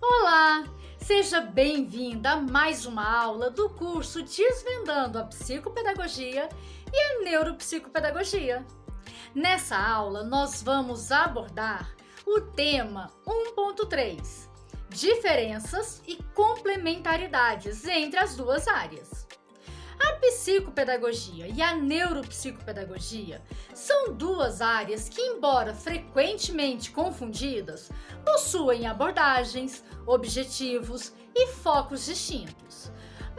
Olá! Seja bem-vinda a mais uma aula do curso Desvendando a Psicopedagogia e a Neuropsicopedagogia. Nessa aula, nós vamos abordar o tema 1.3, diferenças e complementaridades entre as duas áreas. A psicopedagogia e a neuropsicopedagogia são duas áreas que, embora frequentemente confundidas, possuem abordagens, objetivos e focos distintos,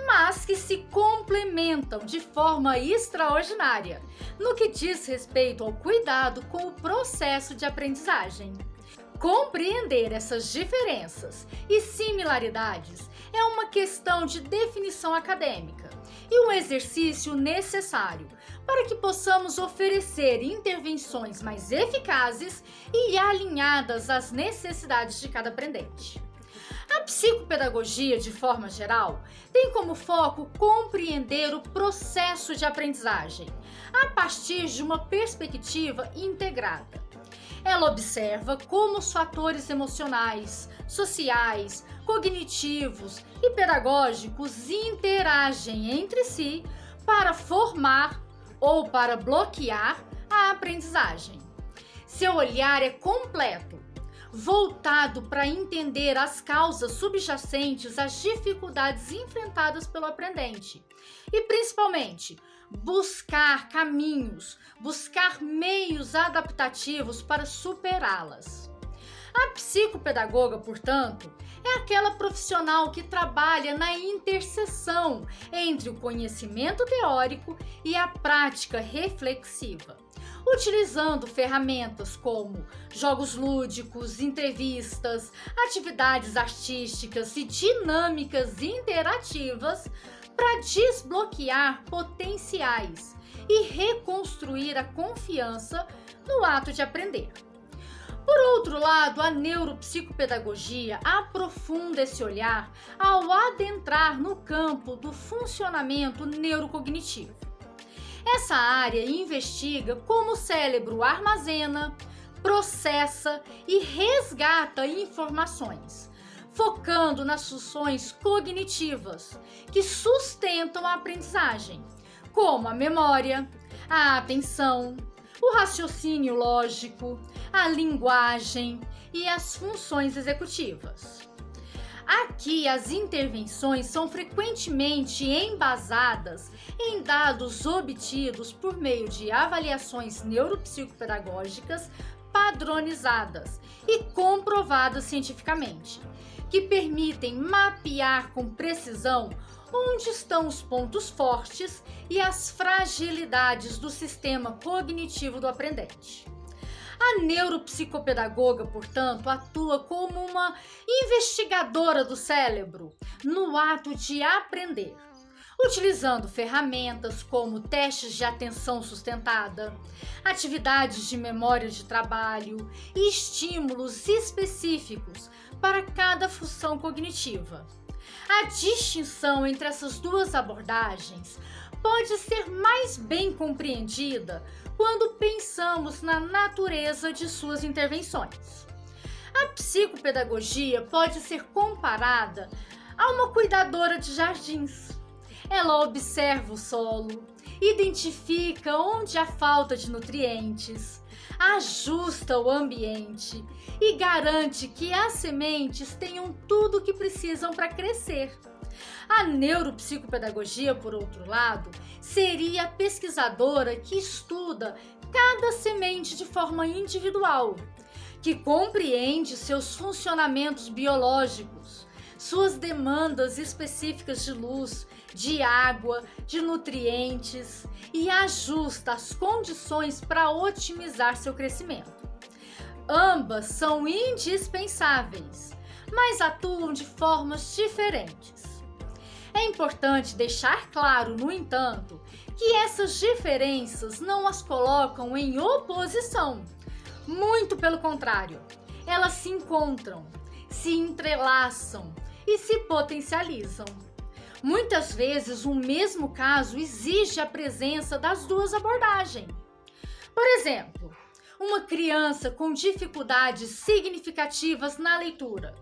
mas que se complementam de forma extraordinária no que diz respeito ao cuidado com o processo de aprendizagem. Compreender essas diferenças e similaridades é uma questão de definição acadêmica e um exercício necessário para que possamos oferecer intervenções mais eficazes e alinhadas às necessidades de cada aprendente. A psicopedagogia, de forma geral, tem como foco compreender o processo de aprendizagem a partir de uma perspectiva integrada. Ela observa como os fatores emocionais, sociais, cognitivos e pedagógicos interagem entre si para formar ou para bloquear a aprendizagem. Seu olhar é completo, voltado para entender as causas subjacentes às dificuldades enfrentadas pelo aprendente e, principalmente, buscar caminhos, buscar meios adaptativos para superá-las. A psicopedagoga, portanto, é aquela profissional que trabalha na interseção entre o conhecimento teórico e a prática reflexiva, utilizando ferramentas como jogos lúdicos, entrevistas, atividades artísticas e dinâmicas interativas para desbloquear potenciais e reconstruir a confiança no ato de aprender. Por outro lado, a neuropsicopedagogia aprofunda esse olhar ao adentrar no campo do funcionamento neurocognitivo. Essa área investiga como o cérebro armazena, processa e resgata informações, focando nas funções cognitivas que sustentam a aprendizagem, como a memória, a atenção, o raciocínio lógico, a linguagem e as funções executivas. Aqui, as intervenções são frequentemente embasadas em dados obtidos por meio de avaliações neuropsicopedagógicas padronizadas e comprovadas cientificamente, que permitem mapear com precisão onde estão os pontos fortes e as fragilidades do sistema cognitivo do aprendente. A neuropsicopedagoga, portanto, atua como uma investigadora do cérebro no ato de aprender, utilizando ferramentas como testes de atenção sustentada, atividades de memória de trabalho e estímulos específicos para cada função cognitiva. A distinção entre essas duas abordagens pode ser mais bem compreendida quando pensamos na natureza de suas intervenções. A psicopedagogia pode ser comparada a uma cuidadora de jardins. Ela observa o solo, identifica onde há falta de nutrientes, ajusta o ambiente e garante que as sementes tenham tudo o que precisam para crescer. A neuropsicopedagogia, por outro lado, seria a pesquisadora que estuda cada semente de forma individual, que compreende seus funcionamentos biológicos, suas demandas específicas de luz, de água, de nutrientes e ajusta as condições para otimizar seu crescimento. Ambas são indispensáveis, mas atuam de formas diferentes. É importante deixar claro, no entanto, que essas diferenças não as colocam em oposição. Muito pelo contrário, elas se encontram, se entrelaçam e se potencializam. Muitas vezes, o mesmo caso exige a presença das duas abordagens. Por exemplo, uma criança com dificuldades significativas na leitura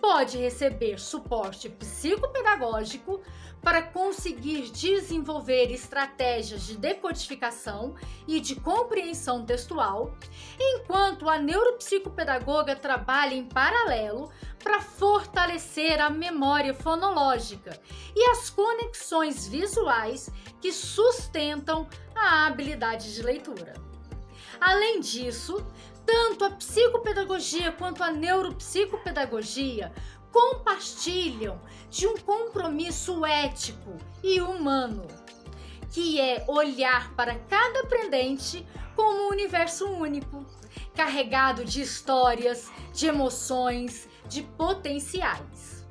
pode receber suporte psicopedagógico para conseguir desenvolver estratégias de decodificação e de compreensão textual, enquanto a neuropsicopedagoga trabalha em paralelo para fortalecer a memória fonológica e as conexões visuais que sustentam a habilidade de leitura. Além disso, tanto a psicopedagogia quanto a neuropsicopedagogia compartilham de um compromisso ético e humano, que é olhar para cada aprendente como um universo único, carregado de histórias, de emoções, de potenciais.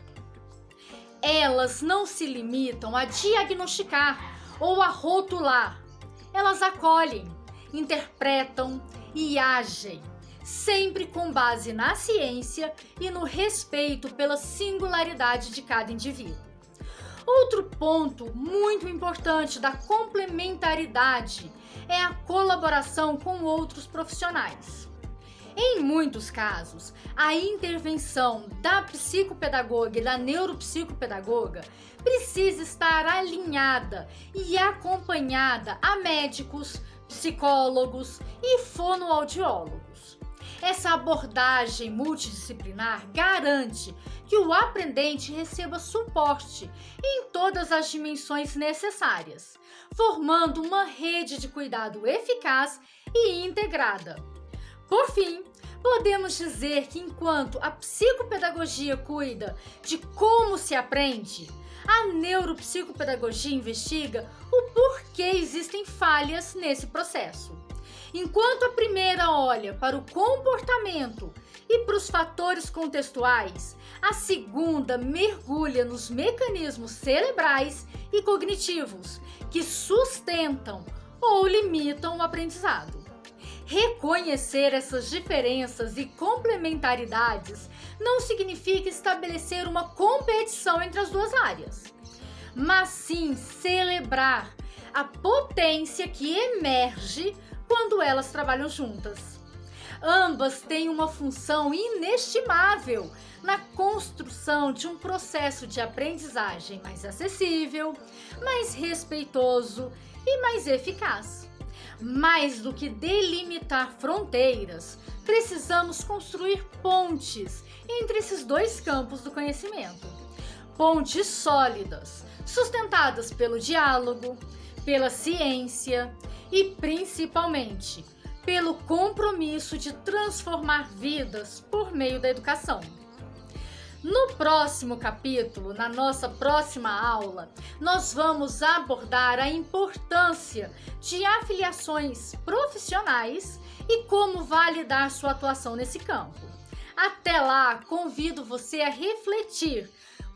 Elas não se limitam a diagnosticar ou a rotular, elas acolhem, interpretam e agem, sempre com base na ciência e no respeito pela singularidade de cada indivíduo. Outro ponto muito importante da complementaridade é a colaboração com outros profissionais. Em muitos casos, a intervenção da psicopedagoga e da neuropsicopedagoga precisa estar alinhada e acompanhada a médicos, psicólogos e fonoaudiólogos. Essa abordagem multidisciplinar garante que o aprendente receba suporte em todas as dimensões necessárias, formando uma rede de cuidado eficaz e integrada. Por fim, podemos dizer que enquanto a psicopedagogia cuida de como se aprende, a neuropsicopedagogia investiga o porquê existem falhas nesse processo. Enquanto a primeira olha para o comportamento e para os fatores contextuais, a segunda mergulha nos mecanismos cerebrais e cognitivos que sustentam ou limitam o aprendizado. Reconhecer essas diferenças e complementaridades não significa estabelecer uma competição entre as duas áreas, mas sim celebrar a potência que emerge quando elas trabalham juntas. Ambas têm uma função inestimável na construção de um processo de aprendizagem mais acessível, mais respeitoso e mais eficaz. Mais do que delimitar fronteiras, precisamos construir pontes entre esses dois campos do conhecimento. Pontes sólidas, sustentadas pelo diálogo, pela ciência e, principalmente, pelo compromisso de transformar vidas por meio da educação. No próximo capítulo, na nossa próxima aula, nós vamos abordar a importância de afiliações profissionais e como validar sua atuação nesse campo. Até lá, convido você a refletir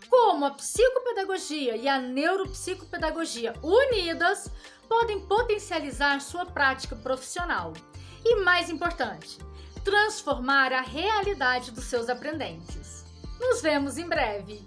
como a psicopedagogia e a neuropsicopedagogia unidas podem potencializar sua prática profissional e, mais importante, transformar a realidade dos seus aprendentes. Nos vemos em breve!